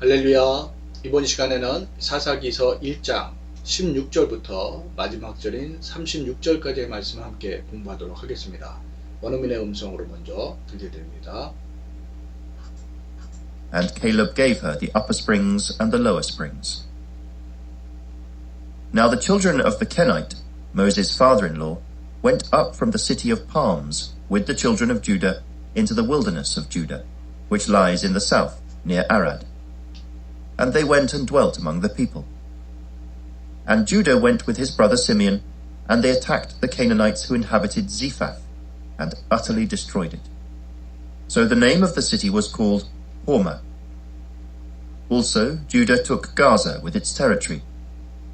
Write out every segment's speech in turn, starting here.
할렐루야. 이번 시간에는 사사기서 1장 16절부터 마지막 절인 36절까지의 말씀을 함께 공부하도록 하겠습니다. 원어민의 음성으로 먼저 들려드립니다. And Caleb gave her the upper springs and the lower springs. Now the children of the Kenite, Moses' father-in-law, went up from the city of palms with the children of Judah into the wilderness of Judah, which lies in the south, near Arad. And they went and dwelt among the people. And Judah went with his brother Simeon, and they attacked the Canaanites who inhabited Zephath, and utterly destroyed it. So the name of the city was called Hormah. Also Judah took Gaza with its territory,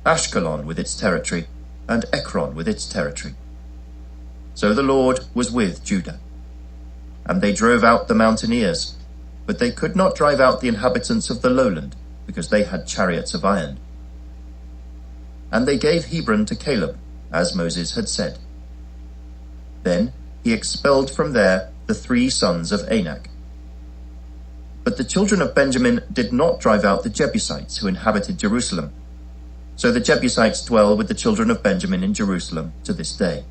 Ashkelon with its territory, and Ekron with its territory. So the Lord was with Judah. And they drove out the mountaineers, but they could not drive out the inhabitants of the lowland, because they had chariots of iron. And they gave Hebron to Caleb, as Moses had said. Then he expelled from there the 3 sons of Anak. But the children of Benjamin did not drive out the Jebusites who inhabited Jerusalem. So the Jebusites dwell with the children of Benjamin in Jerusalem to this day.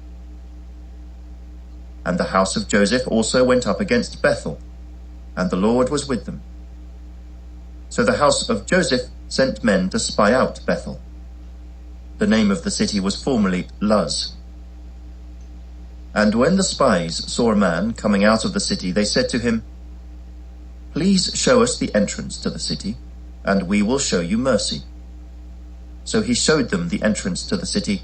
And the house of Joseph also went up against Bethel, and the Lord was with them. So the house of Joseph sent men to spy out Bethel. The name of the city was formerly Luz. And when the spies saw a man coming out of the city, they said to him, "Please show us the entrance to the city, and we will show you mercy." So he showed them the entrance to the city,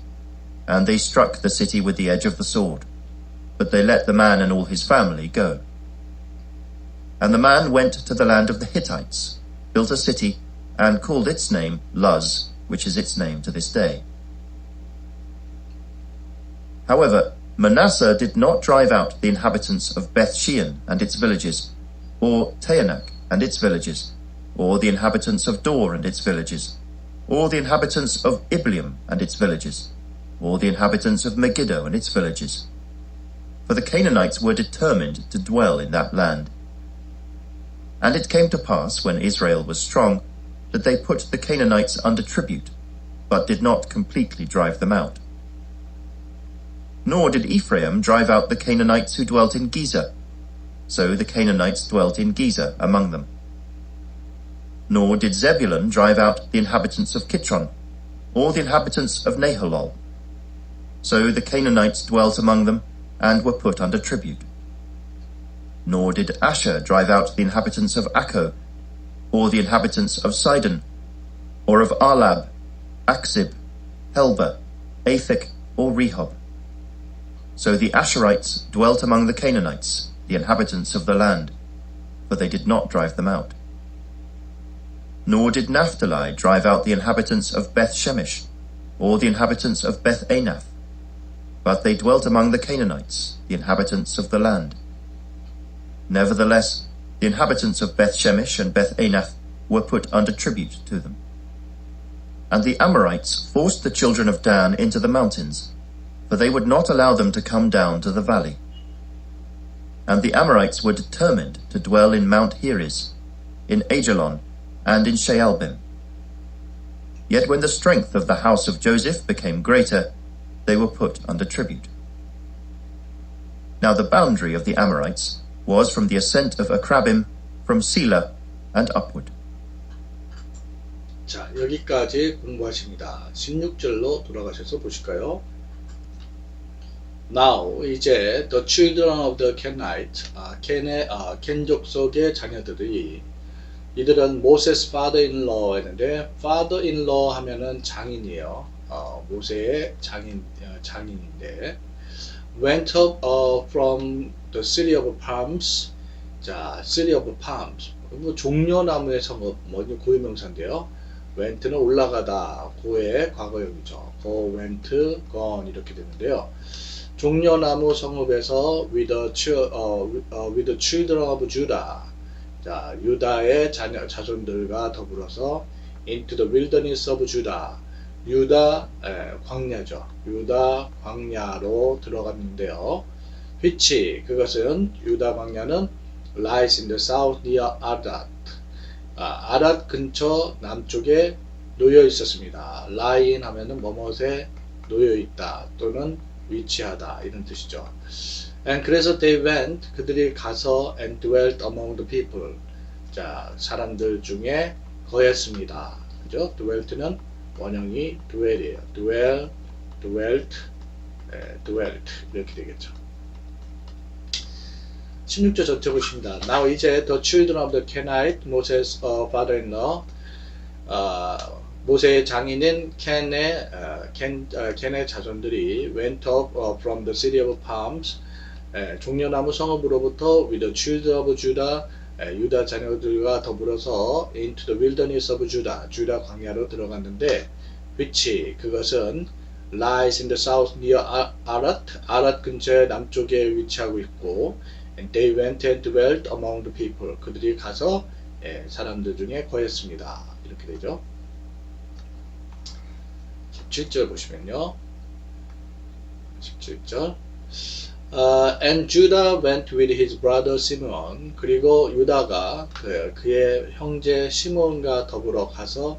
and they struck the city with the edge of the sword. But they let the man and all his family go. And the man went to the land of the Hittites, built a city, and called its name Luz, which is its name to this day. However, Manasseh did not drive out the inhabitants of Beth-shean and its villages, or Taanach and its villages, or the inhabitants of Dor and its villages, or the inhabitants of Ibleam and its villages, or the inhabitants of Megiddo and its villages. For the Canaanites were determined to dwell in that land. And it came to pass, when Israel was strong, that they put the Canaanites under tribute, but did not completely drive them out. Nor did Ephraim drive out the Canaanites who dwelt in Gezer. So the Canaanites dwelt in Gezer among them. Nor did Zebulun drive out the inhabitants of Kitron, or the inhabitants of Nahalol. So the Canaanites dwelt among them, and were put under tribute. Nor did Asher drive out the inhabitants of Akko, or the inhabitants of Sidon, or of Arlab, Akzib, Helba, Aphek, or Rehob. So the Asherites dwelt among the Canaanites, the inhabitants of the land, for they did not drive them out. Nor did Naphtali drive out the inhabitants of Beth-shemesh, or the inhabitants of Beth-anath, but they dwelt among the Canaanites, the inhabitants of the land. Nevertheless, the inhabitants of Beth-shemesh and Beth-anath were put under tribute to them. And the Amorites forced the children of Dan into the mountains, for they would not allow them to come down to the valley. And the Amorites were determined to dwell in Mount Heres, in Ajalon, and in Shaalbim. Yet when the strength of the house of Joseph became greater, they were put under tribute. Now the boundary of the Amorites was from the ascent of Akrabim, from Selah, and upward. 자, 여기까지 공부하십니다. 16절로 돌아가셔서 보실까요? Now, 이제 the children of the Kenite, 켄족 속의 자녀들이, 이들은 모세's father-in-law 했는데, father-in-law 하면은 장인이에요. 모세의 장인인데, went up from the city of palms. 자, city of palms. 뭐 종려나무의 성읍, 고유명사인데요. went는 올라가다, 고의 과거형이죠. go, went, gone 이렇게 되는데요. 종려나무 성읍에서 with the children of Judah. 자, 유다의 자손들과 더불어서 into the wilderness of Judah. 유다 광야죠. 유다 광야로 들어갔는데요. which 그것은 유다 광야는 lies in the south near Arad. 아랏 근처 남쪽에 놓여 있었습니다. lie 하면은 뭐뭇에 놓여 있다 또는 위치하다 이런 뜻이죠. And 그래서 they went 그들이 가서 and dwelt among the people 자 사람들 중에 거했습니다. 그죠? dwelt는 원형이 dwell이에요. dwelt 이렇게 되겠죠. 16절 전체 보십니다. Now 이제 the children of the Kenite, Moses' father-in-law, 모세의 장인인 켄의 자손들이 went up from the city of palms, 종려나무 성읍으로부터 with the children of Judah, 유다 자녀들과 더불어서 into the wilderness of Judah, 주다 광야로 들어갔는데, which 그것은 lies in the south near 아랏 근처의 남쪽에 위치하고 있고, and they went and dwelt among the people. 그들이 가서 사람들 중에 거했습니다. 이렇게 되죠. 17절 보시면요. 17절. And Judah went with his brother Simeon. 그리고 유다가 그의 형제 시몬과 더불어 가서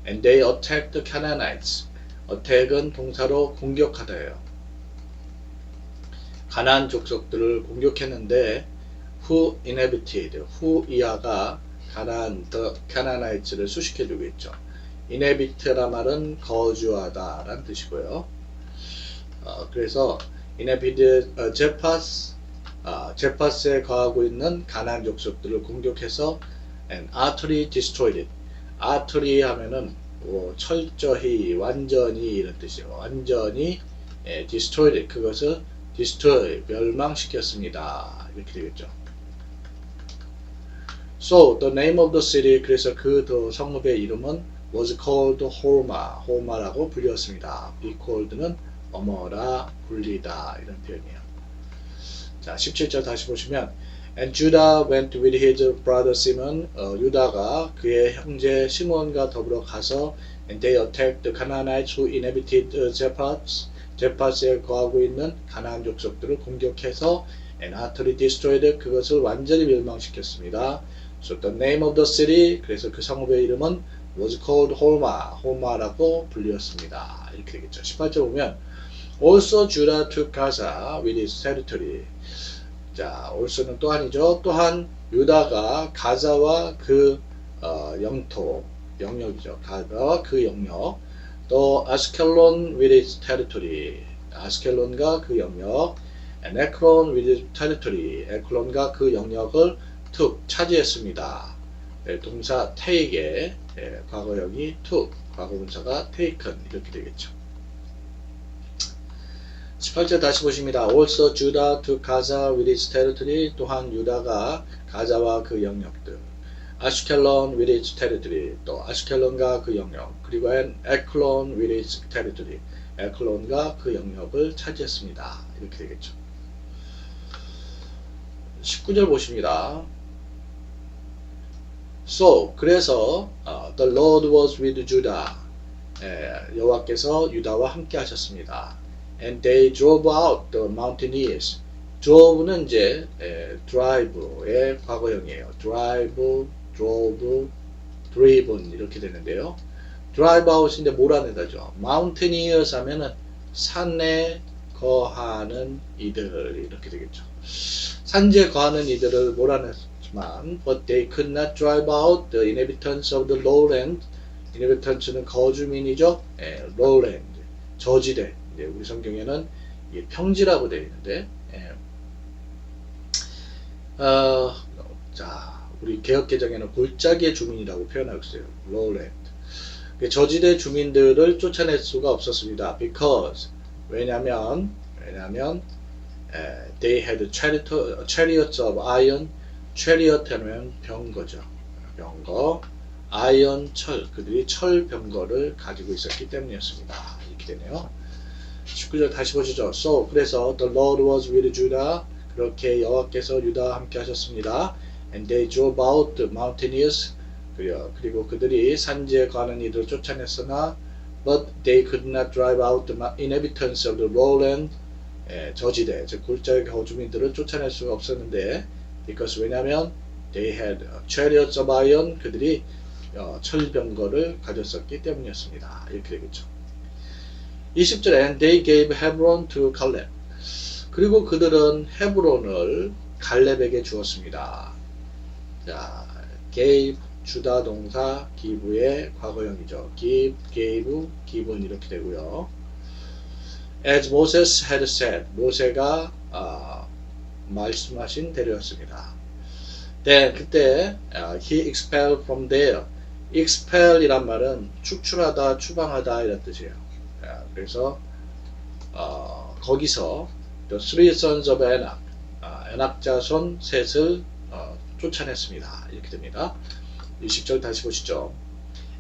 and they attacked the Canaanites. attack은 동사로 공격하다예요. 가나안 족속들을 공격했는데 who inhabited, who 이하가 가나안, the Canaanites를 수식해주고 있죠. inhabit라 말은 거주하다 라는 뜻이고요. 그래서 inhabited 제파스에 거하고 있는 가나안 족속들을 공격해서 and utterly destroyed it. utterly 하면은 철저히, 완전히 이런 뜻이에요. 완전히 destroyed it. 그것을 destroy, 멸망시켰습니다. 이렇게 되겠죠. So, the name of the city, 그래서 그 성읍의 이름은 was called Horma, 호마라고 불렸습니다. be called는 어머라, 불리다 이런 표현이에요. 자, 17절 다시 보시면 And Judah went with his brother Simon, 유다가 그의 형제 시몬과 더불어 가서 and they attacked the Canaanites who inhabited 제파스에 거하고 있는 가나안 족속들을 공격해서 and utterly destroyed 그것을 완전히 멸망시켰습니다. So the name of the city 그래서 그 성읍의 이름은 was called Horma, 호마라고 불렸습니다. 이렇게 되겠죠. 18절 보면 Also Judah took Gaza with its territory. 자, also는 또한이죠. 또한 유다가 가자와 그 영역이죠. 가자와 그 영역. 또 아스켈론 with its territory. 아스켈론과 그 영역. and Ekron with its territory. 에클론과 그 영역을 took 차지했습니다. 동사 take의 과거형이 took, 과거분사가 taken 이렇게 되겠죠. 18절 다시 보십니다. Also Judah took Gaza with its territory. 또한 유다가 가자와 그 영역들. 아슈켈론 with its territory. 또 아슈켈론과 그 영역. 그리고 에클론 with its territory. 에클론과 그 영역을 차지했습니다. 이렇게 되겠죠. 19절 보십니다. So 그래서 the Lord was with Judah. 여호와께서 유다와 함께 하셨습니다. And they drove out the mountaineers. drove는 이제 drive의 과거형이에요. drive, drove, driven 이렇게 되는데요. drive out인데 몰아내다죠. mountaineers 하면은 산에 거하는 이들 이렇게 되겠죠. 산지에 거하는 이들을 몰아냈지만 but they could not drive out the inhabitants of the lowland. inhabitants는 거주민이죠. lowland, 저지대. 우리 성경에는 평지라고 되어 있는데, 자, 우리 개역개정에는 골짜기의 주민이라고 표현하고 있어요. lowland. 저지대 주민들을 쫓아낼 수가 없었습니다. because 왜냐면 they had chariots of iron. chariot 하면 병거죠. 병거, iron 철. 그들이 철 병거를 가지고 있었기 때문이었습니다. 이렇게 되네요. 19절 다시 보시죠. So 그래서 the Lord was with Judah. 그렇게 여호와께서 유다와 함께 하셨습니다. And they drove out the mountaineers. 그리고 그들이 산지에 거하는 이들을 쫓아냈으나 but they could not drive out the inhabitants of the lowland. 저지대, 즉 골짜기 거주민들을 쫓아낼 수가 없었는데 because 왜냐하면 They had chariots of iron. 그들이 철병거를 가졌었기 때문이었습니다. 이렇게 되겠죠. 20절에 And they gave Hebron to Caleb. 그리고 그들은 헤브론을 갈렙에게 주었습니다. 자, gave 주다 동사 give의 과거형이죠. give, gave, given 이렇게 되고요. As Moses had said, 모세가 말씀하신 대로였습니다. Then 그때 he expelled from there. expel 이란 말은 축출하다, 추방하다 이런 뜻이에요. 그래서 거기서 the three sons of Anak, 에낙 자손 셋을 쫓아냈습니다. 이렇게 됩니다. 20절 다시 보시죠.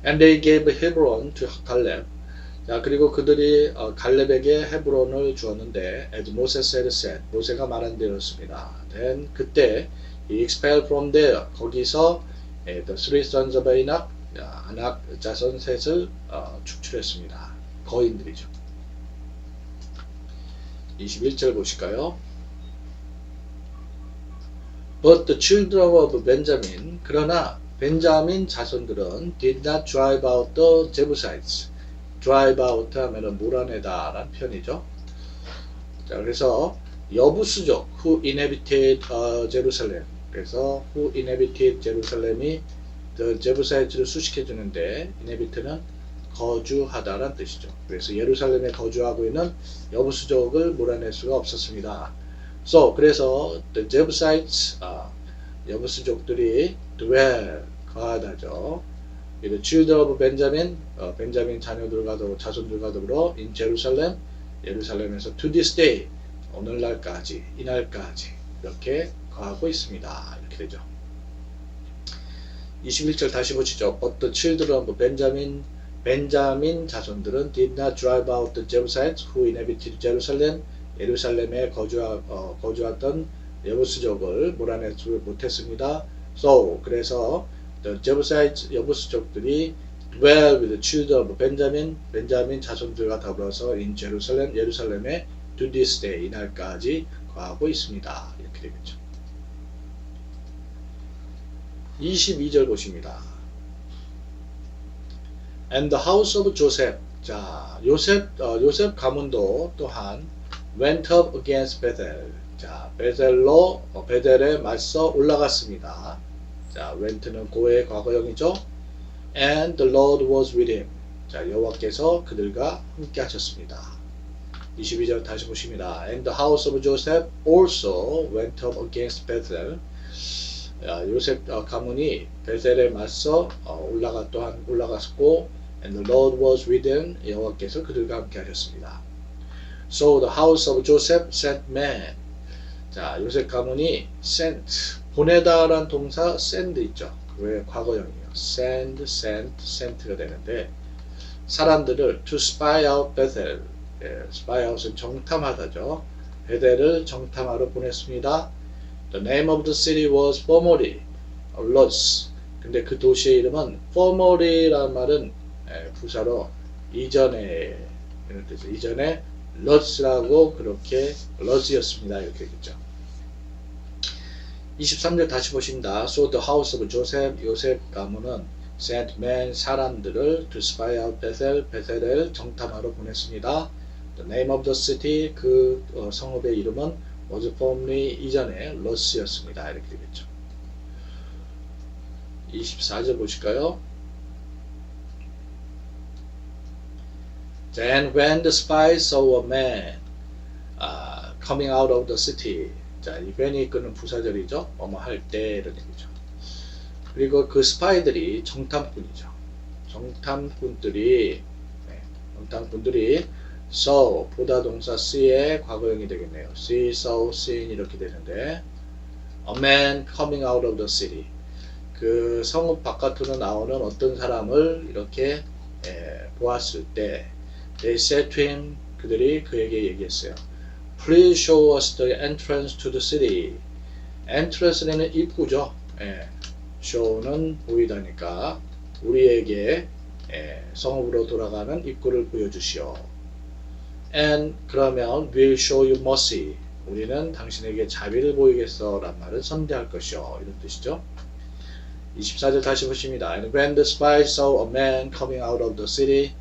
And they gave Hebron to Caleb. 자, 그리고 그들이 갈렙에게 헤브론을 주었는데 as Moses had said, 모세가 말한 대로였습니다. Then 그때 he expelled from there. 거기서 the three sons of Anak, 아낙 자손 셋을 축출했습니다. 거인들이죠. 21절 보실까요? But the children of Benjamin, 그러나 벤자민 자손들은 did not drive out the Jebusites. drive out 하면은 몰아내다 라는 표현이죠. 자, 그래서 여부수족 who inhabited Jerusalem. 그래서 who inhabited Jerusalem이 the Jebusites를 수식해 주는데 inhabit는 거주하다라는 뜻이죠. 그래서 예루살렘에 거주하고 있는 여부수족을 몰아낼 수가 없었습니다. So 그래서 the Jebusites 여부수족들이 dwell 거하다죠. The children of Benjamin 벤자민 자녀들과 더불어 자손들과 더불어 in Jerusalem 예루살렘에서 to this day 오늘날까지 이날까지 이렇게 거하고 있습니다. 이렇게 되죠. 21절 다시 보시죠. But the children of Benjamin 벤자민 자손들은 did not drive out the Jebusites who inhabited Jerusalem 예루살렘에 거주했던 여부수족을 몰아내지 못했습니다. So 그래서 the Jebusites 여부수족들이 dwell with the children of Benjamin 벤자민 자손들과 더불어서 in Jerusalem 예루살렘에 to this day 이날까지 거하고 있습니다. 이렇게 되겠죠. 22절 보십니다. And the house of Joseph. 자, 요셉 가문도 또한 went up against Bethel. 자, 베델에 맞서 올라갔습니다. 자, went는 고의 과거형이죠. And the Lord was with him. 자, 여호와께서 그들과 함께 하셨습니다. 22절 다시 보십니다. And the house of Joseph also went up against Bethel. 요셉 가문이 베델에 맞서 또한 올라갔고 and the Lord was with them. 여호와께서 그들과 함께 하셨습니다. So the house of Joseph sent men. 자, 요셉 가문이 sent 보내다라는 동사 send 있죠. 왜 과거형이에요. send, sent, sent가 되는데 사람들을 to spy out Bethel. spy out은 정탐하다죠. 베델을 정탐하러 보냈습니다. The name of the city was formerly Luz. 근데 그 도시의 이름은 formerly라는 말은 부사로 이전에 이런 뜻이죠. 이전에 Luz라고 그렇게 Luz였습니다. 이렇게 되겠죠. 23절 다시 보십니다. So the house of Joseph 요셉 가문은 sent men 사람들을 to spy out Bethel 베델을 정탐하러 보냈습니다. The name of the city 그 성읍의 이름은 was formerly 이전에 Luz였습니다. 이렇게 되겠죠. 24절 보실까요? Then when the spies saw a man coming out of the city. 자, 이 when이 이끄는 부사절이죠. 뭐뭐 할 때 이런 얘기죠. 그리고 그 스파이들이 정탐꾼이죠. 정탐꾼들이 saw 보다 동사 see의 과거형이 되겠네요. see, saw, seen 이렇게 되는데 a man coming out of the city. 그 성읍 바깥으로 나오는 어떤 사람을 이렇게 보았을 때 they said to him 그들이 그에게 얘기했어요. Please show us the entrance to the city. entrance는 입구죠. show는 보이다니까 우리에게 성읍으로 돌아가는 입구를 보여주시오. And 그러면 we'll show you mercy. 우리는 당신에게 자비를 보이겠어 란 말을 선대할 것이요. 이런 뜻이죠. 24절 다시 보십니다. And when the spies saw a man coming out of the city,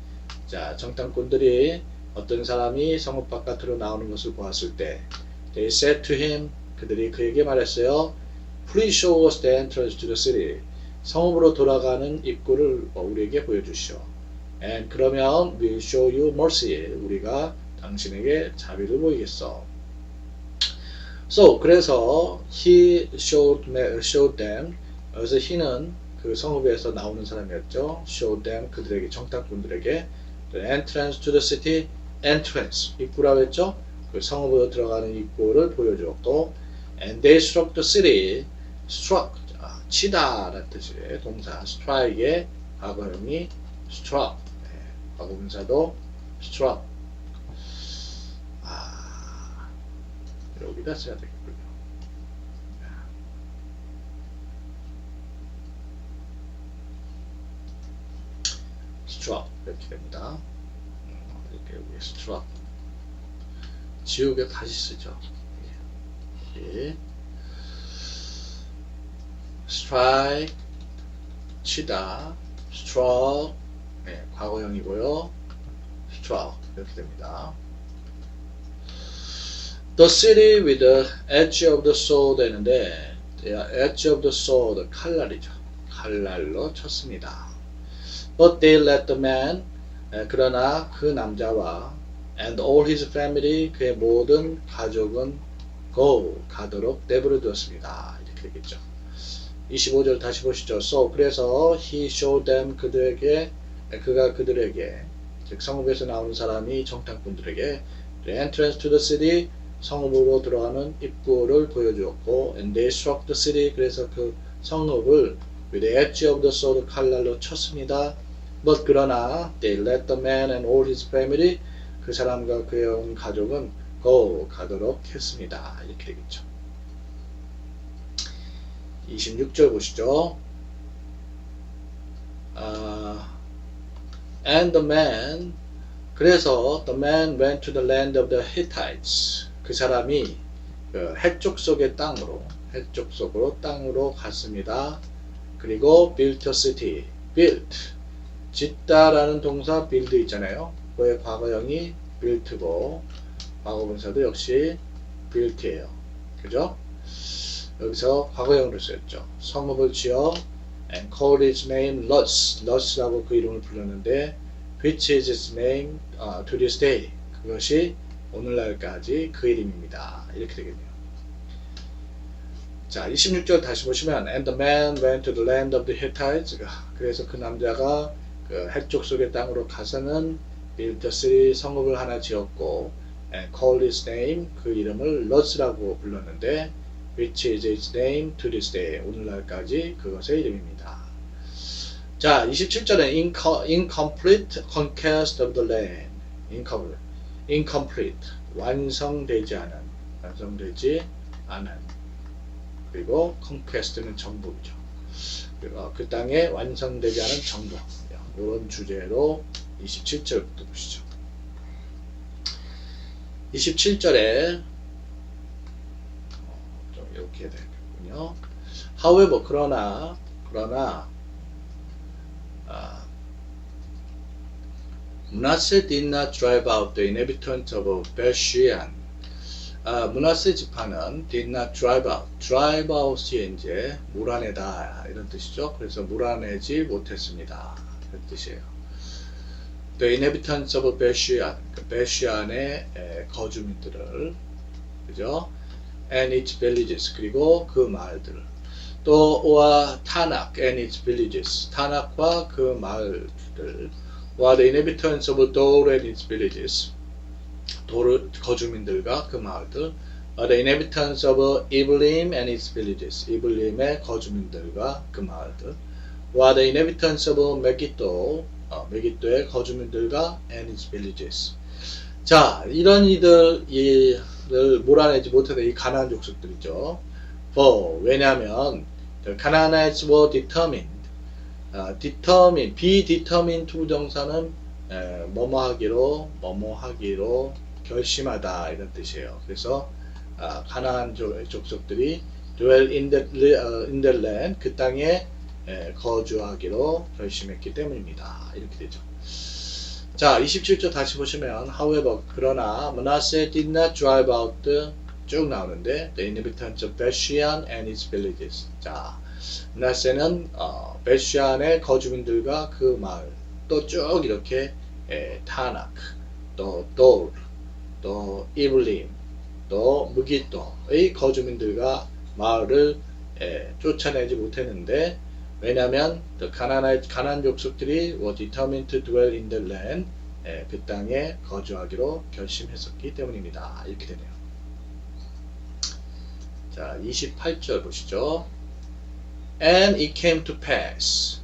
자, 정탐꾼들이 어떤 사람이 성읍 바깥으로 나오는 것을 보았을 때, they said to him, 그들이 그에게 말했어요. Please show us the entrance to the city. 성읍으로 돌아가는 입구를 우리에게 보여주시오. And 그러면 we'll show you mercy. 우리가 당신에게 자비를 보이겠어. So, 그래서 he showed them. 여기서 he는 그 성읍에서 나오는 사람이었죠. showed them, 그들에게, 정탐꾼들에게 the entrance to the city, entrance, 입구라고 했죠. 그 성읍으로 들어가는 입구를 보여주었고, and they struck the city, struck, 치다 라는 뜻이에요. 동사 strike의 과거형이 struck, 과거분사도 struck. 여기다 써야 되겠군요. struck 이렇게 됩니다. 이렇게 여기 struck. 지우개 다시 쓰죠. 예. strike, 치다, struck, 네, 과거형이고요. struck 이렇게 됩니다. The city with the edge of the sword 되는데, edge of the sword, 칼날이죠. 칼날로 쳤습니다. But they let the man, 그러나 그 남자와 and all his family, 그의 모든 가족은 go, 가도록 내버려 두었습니다. 이렇게 되겠죠. 25절 다시 보시죠. So, 그래서 he showed them, 그가 그들에게, 즉 성읍에서 나오는 사람이 정탐꾼들에게 the entrance to the city, 성읍으로 들어가는 입구를 보여주었고, and they struck the city, 그래서 그 성읍을 with the edge of the sword, 칼날로 쳤습니다. But 그러나 they let the man and all his family, 그 사람과 그의 온 가족은 go, 가도록 했습니다. 이렇게 되겠죠. 26절 보시죠. And the man, 그래서 the man went to the land of the Hittites. 그 사람이 그 해쪽 속의 땅으로, 해쪽 속으로 땅으로 갔습니다. 그리고 built a city, built, 짓다라는 동사 build 있잖아요. 그의 과거형이 built고 과거분사도 역시 built예요. 그죠? 여기서 과거형으로 쓰였죠. 성읍을 지어 and called its name Luz, Luz라고 그 이름을 불렀는데 which is its name to this day. 그것이 오늘날까지 그 이름입니다. 이렇게 되겠네요. 자, 26절 다시 보시면 and the man went to the land of the Hittites. 그래서 그 남자가 그 해쪽 속의 땅으로 가서는 built a city, 성읍을 하나 지었고 and called its name, 그 이름을 Luz라고 불렀는데 which is its name to this day. 오늘날까지 그것의 이름입니다. 자, 27절은 incomplete conquest of the land. incomplete, 완성되지 않은, 그리고 conquest는 정복이죠. 그리고 그 땅에 완성되지 않은 정복, 이런 주제로 27절부터 보시죠. 27절에 좀 이렇게 되겠군요. However, 그러나 Manasseh did not drive out the inhabitants of Bershean. 므낫세 지파는 did not drive out이 이제 몰아내다 이런 뜻이죠. 그래서 몰아내지 못했습니다. 그런 뜻이에요. The inhabitants of Bershean, 베르시안의 거주민들을, 그죠? And its villages, 그리고 그 마을들을. 또와 타낙 and its villages, 타낙과 그 마을들. 와 the inhabitants of Dor and its villages, 도르 거주민들과 그 마을들. The inhabitants of Iblim and its villages, 이블림의 거주민들과 그 마을들. 와 the inhabitants of Megiddo, 메기도의 거주민들과 and its villages. 자, 이런 이들을 몰아내지 못하는 이 가나안 족속들이죠. For, 왜냐하면 the Canaanites were determined. be determined 부정사는 뭐뭐 하기로 결심하다 이런 뜻이에요. 그래서 가나안 족속들이 dwell in the land, 그 땅에 거주하기로 결심했기 때문입니다. 이렇게 되죠. 자, 27절 다시 보시면 however, 그러나 Manasseh did not drive out 쭉 나오는데 the inhabitants of Bethshean and its villages. 자, 므낫세는 베시안의 거주민들과 그 마을, 또 쭉 이렇게 타나크, 또 돌, 또 이블림, 또 무기또의 거주민들과 마을을 쫓아내지 못했는데, 왜냐하면 가나안 족속들이 were determined to dwell in the land, 그 땅에 거주하기로 결심했었기 때문입니다. 이렇게 되네요. 자, 28절 보시죠. And it came to pass.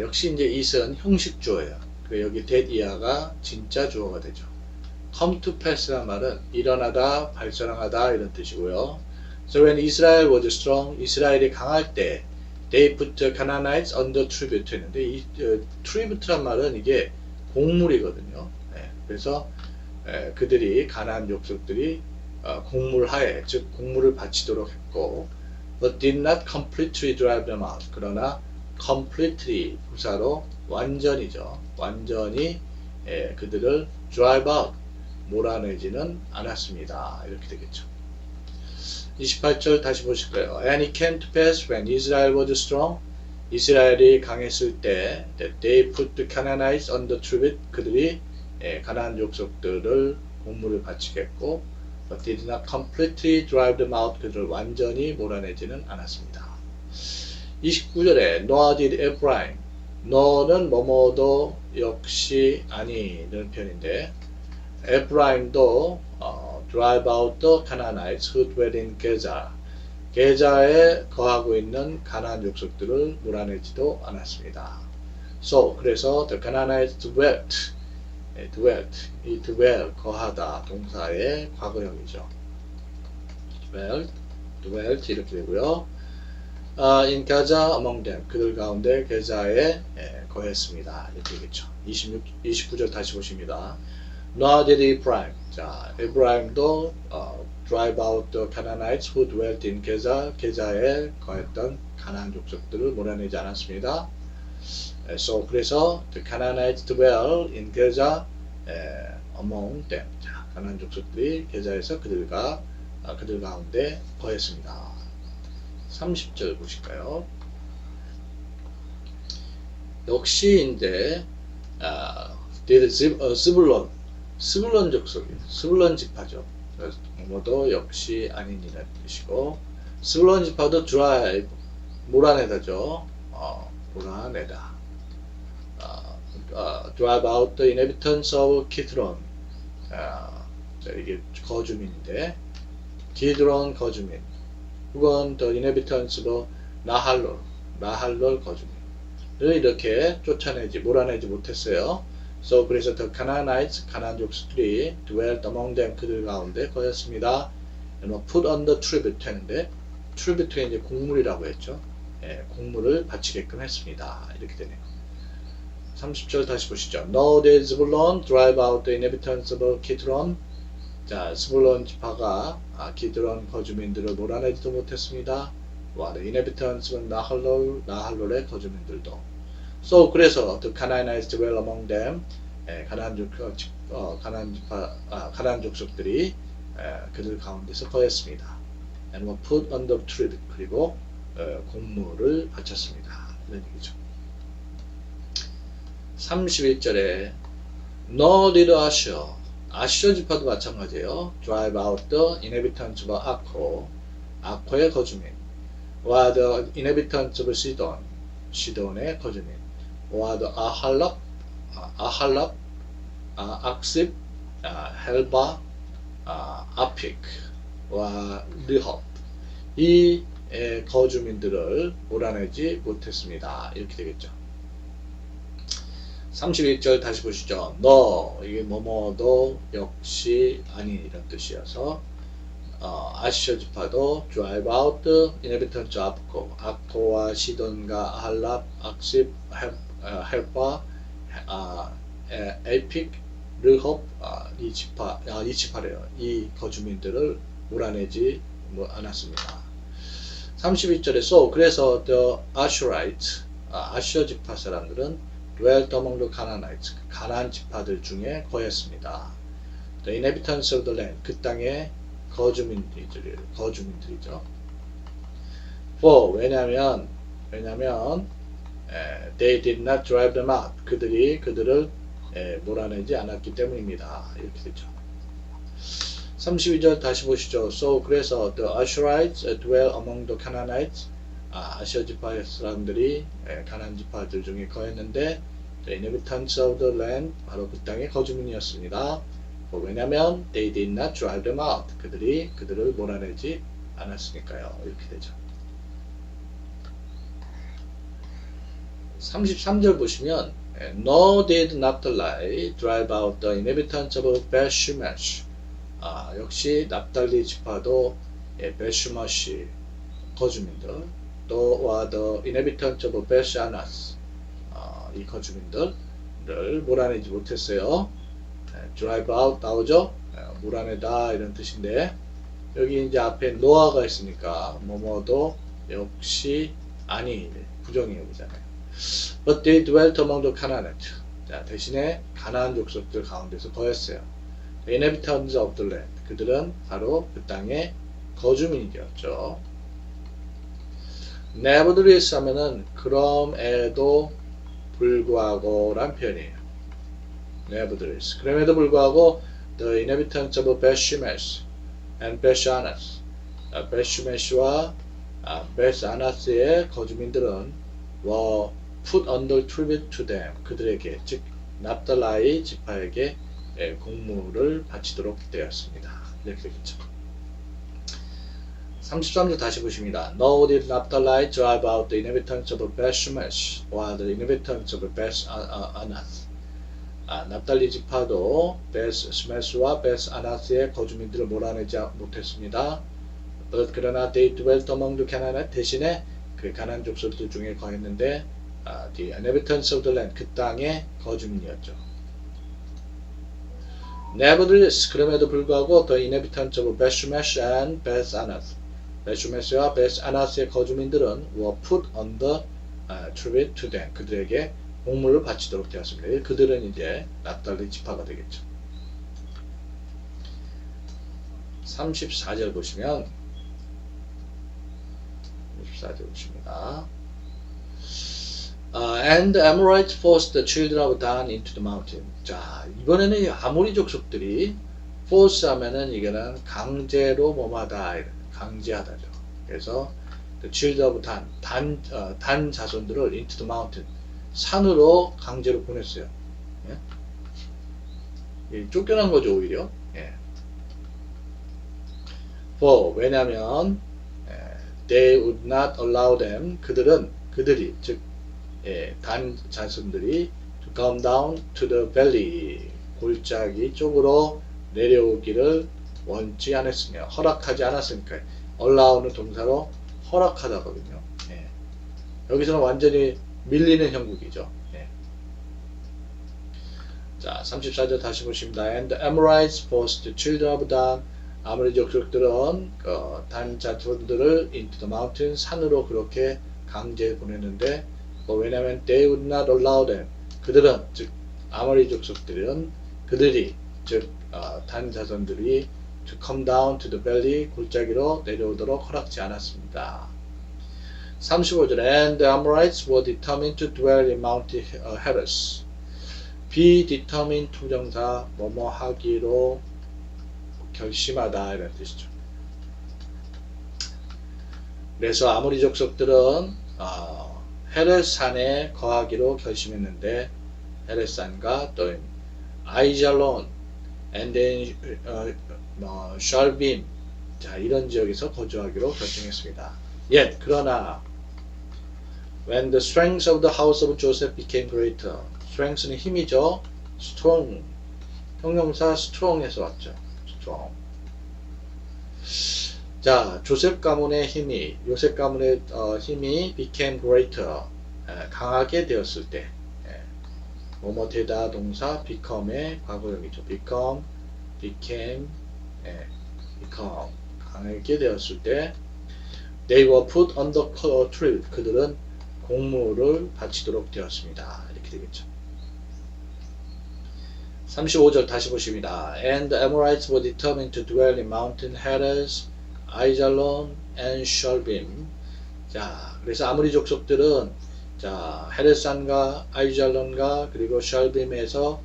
역시 이제 it은 형식 주어예요. 여기 that 이하가 진짜 주어가 되죠. come to pass란 말은 일어나다, 발전하다 이런 뜻이고요. So when Israel was strong, 이스라엘이 강할 때 they put the Canaanites under tribute 했는데 이 tribute란 말은 이게 공물이거든요. 그래서 그들이 가나안 족속들이 공물하에, 즉 공물을 바치도록 했고, but did not completely drive them out. 그러나 completely 부사로 완전히죠. 완전히 그들을 drive out, 몰아내지는 않았습니다. 이렇게 되겠죠. 28절 다시 보실까요? And it came to pass when Israel was strong, 이스라엘이 강했을 때 that they put the Canaanites under tribute, 그들이 가나안 족속들을 공물을 바치겠고, but did not completely drive them out, 그들을 완전히 몰아내지는 않았습니다. 29절에 nor did Ephraim, 너는 뭐뭐도 역시 아니는 편인데, 에프라임도 drive out the Canaanites who dwell in Gezer, 게자에 거하고 있는 가나안 족속들을 몰아내지도 않았습니다. So, 그래서 the Canaanites dwelt, 이 dwell, 거하다, 동사의 과거형이죠. dwelt 이렇게 되고요. in Gaza among them, 그들 가운데 게자에 거했습니다. 이렇게 되겠죠. 29절 다시 보십니다. Nor did Ephraim, 자, 에브라임도 drive out the Canaanites who dwelt in Gaza, 게자에 거했던 가나안 족속들을 몰아내지 않았습니다. So, 그래서 the Canaanites dwell in Gaza among them, 자, 가나안 족속들이 게자에서 그들 가운데 거했습니다. 30절 보실까요? 역시 이제 스불론 족속이에요. 스불론 지파죠. 뭐도 역시 아닌이라는 뜻이고, 스불론 지파도 drive, 몰아내다죠. 몰아내다. drive out the inhabitants of Kidron. 이게 거주민인데, 기드론 거주민. 혹은 the inhabitants of 나할롤 거주민을 이렇게 몰아내지 못했어요. So, 그래서 the Canaanites, 가나안 족속들이 dwelt among them, 그들 가운데 거였습니다. put under tribute 했는데, tribute가 이제 공물이라고 했죠. 공물을 바치게끔 했습니다. 이렇게 되네요. 30절 다시 보시죠. No, did Zebulun drive out the inhabitants of Kidron. 자, 스불론 지파가 기드론 거주민들을 몰아내지도 못했습니다. the inhabitants of 나할롤의 거주민들도. So, 그래서 the Canaanites dwell among them, 가나안 족속들이 그들 가운데서 거했습니다. And were put under tribute, 그리고 공물을 바쳤습니다. 이런 얘기죠. 31절에 Nor did Asher, 아슈어 지파도 마찬가지예요. drive out the inhabitants of Akko, 아코의 거주민, or the inhabitants of Sidon, 시돈의 거주민, or the 아할랍, 악십, 헬바, 아픽, 르헙, 이 거주민들을 몰아내지 못했습니다. 이렇게 되겠죠. 31절 다시 보시죠. 너, 이게 뭐뭐도 역시 아닌 이런 뜻이어서 아시아 지파도 drive out the inhabitants of 아코와 시돈과 아할랍, 악십, 헬바, 에픽, 르헙, 이 지파래요. 이 거주민들을 몰아내지 않았습니다. 32절에 so 그래서 the Asherites 아슈어 지파 사람들은 dwelt among the Canaanites 가나안 지파들 중에 거했습니다. The inhabitants of the land 그 땅의 거주민들이죠. For 왜냐면 they did not drive them out 그들을 몰아내지 않았기 때문입니다. 이렇게 되죠. 32절 다시 보시죠. So 그래서 the Asherites dwell among the Canaanites 아시아 지파 사람들이 가나안 지파들 중에 거했는데 the inhabitants of the land 바로 그 땅의 거주민이었습니다. 왜냐면 they did not drive them out 그들을 몰아내지 않았으니까요. 이렇게 되죠. 33절 보시면 No did Naphtali drive out the inhabitants of Beth-shemesh 역시 납달리 지파도 베슈머시 거주민들 또와 the inhabitants of Beth-anas 이 거주민들을 몰아내지 못했어요. drive out 나오죠? 몰아내다 이런 뜻인데 여기 이제 앞에 노아가 있으니까 뭐뭐도 역시 아니 부정의역이잖아요. But they dwelt among the Canaanites. 자, 대신에 가나안 족속들 가운데서 거했어요. The inhabitants of the land. 그들은 바로 그 땅의 거주민이 되었죠. Nevertheless 하면은 그럼에도 불구하고란 표현이에요. Nevertheless. 그럼에도 불구하고 the inhabitants of Beth-shemesh and Beth-anas. Beth-shemesh와 Beth-anas의 거주민들은 were put under tribute to them. 그들에게 즉 납달라이 지파에게 공물을 바치도록 되었습니다. 이렇게 되겠죠. 33절 다시 보십니다. No did Naphtali drive out the inhabitants of Beth-shemesh or the inhabitants of Beth-anas. 납달리 지파도 베스-쉐메스와 베스-아나스의 거주민들을 몰아내지 못했습니다. 그러나 they dwelt among the Canaanites 대신에 그 가나안 족속들 중에 거했는데 the inhabitants of the land 그 땅의 거주민이었죠. Nevertheless 그럼에도 불구하고 the inhabitants of Beth-shemesh and Beth-anas 베슈메스와 베스-아나스의 거주민들은 were put under tribute to them 그들에게 공물을 바치도록 되었습니다. 그들은 이제 납달리 지파가 되겠죠. 34절 보시면 34절 보십니다. And the Amorites forced the children of Dan into the mountain. 자, 이번에는 아모리 족속들이 force 하면은 이거는 강제로 뭐마다 강제하다죠. 그래서 the children of 단 자손들을 into the mountain 산으로 강제로 보냈어요. 예? 쫓겨난 거죠 오히려. 예. For 왜냐하면 they would not allow them 그들이 즉 단 자손들이 to come down to the valley 골짜기 쪽으로 내려오기를 원치 않았으며 허락하지 않았으니까 allow는 동사로 허락하다거든요. 예. 여기서는 완전히 밀리는 형국이죠. 예. 자, 34절 다시 보십니다. And the Amorites forced the children of Dan 아모리 족속들은 단 자손들을 into the mountain 산으로 그렇게 강제 보냈는데 왜냐하면 they would not allow them 그들은 즉 아모리 족속들은 그들이 즉 단 자손들이 to come down to the valley 골짜기로 내려오도록 허락지 않았습니다. 35절 And the Amorites were determined to dwell in Mount Heres. be determined 투정사 뭐뭐 하기로 결심하다 이런 뜻이죠. 그래서 아모리 족속들은 헤레산에 거하기로 결심했는데 헤레산과 또 아이잘론 and then 샬빔 자 이런 지역에서 거주하기로 결정했습니다. Yet 그러나 when the strength of the house of Joseph became greater strength는 힘이죠. strong 형용사 strong에서 왔죠. strong 자 조셉 가문의 힘이 요셉 가문의 힘이 became greater 강하게 되었을 때 뭐뭐 되다 동사 become의 과거형이죠. become, became, become 당하게 되었을 때 they were put under tribute. 그들은 공물을 바치도록 되었습니다. 이렇게 되겠죠. 35절 다시 보십니다. And the Amorites were determined to dwell in mountain Heres, Aijalon, and Shalbim. 자, 그래서 아모리 족속들은 자, 헤레산과 아이잘론과 그리고 샬빔에서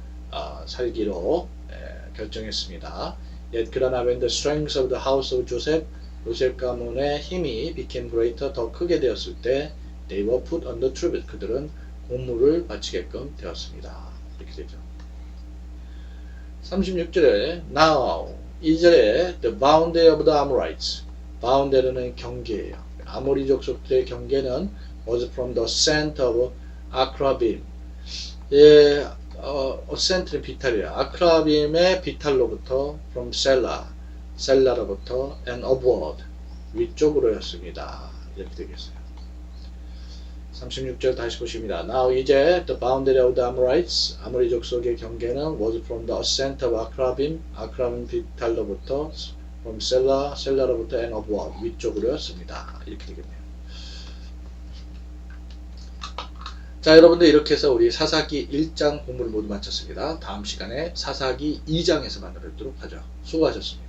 살기로 결정했습니다. Yet 그러나 when the strength of the house of Joseph, 요셉 가문의 힘이 became greater, 더 크게 되었을 때 they were put under tribute. 그들은 공물을 바치게끔 되었습니다. 이렇게 되죠. 36절에 now 2절에 the boundary of the Amorites. boundary는 경계예요. 아모리 족속들의 경계는 was from the ascent of 아크라빔. 예, ascent는 비탈이에요. 아크라빔의 비탈로부터 from 셀라로부터 and upward 위쪽으로였습니다. 이렇게 되겠어요. 36절 다시 보십니다. Now 이제 the boundary of the Amorites, 아모리 족속의 경계는 was from the ascent of 아크라빔 비탈로부터 from 셀라로부터 and upward 위쪽으로였습니다. 이렇게 되겠네요. 자, 여러분들 이렇게 해서 우리 사사기 1장 공부를 모두 마쳤습니다. 다음 시간에 사사기 2장에서 만나 뵙도록 하죠. 수고하셨습니다.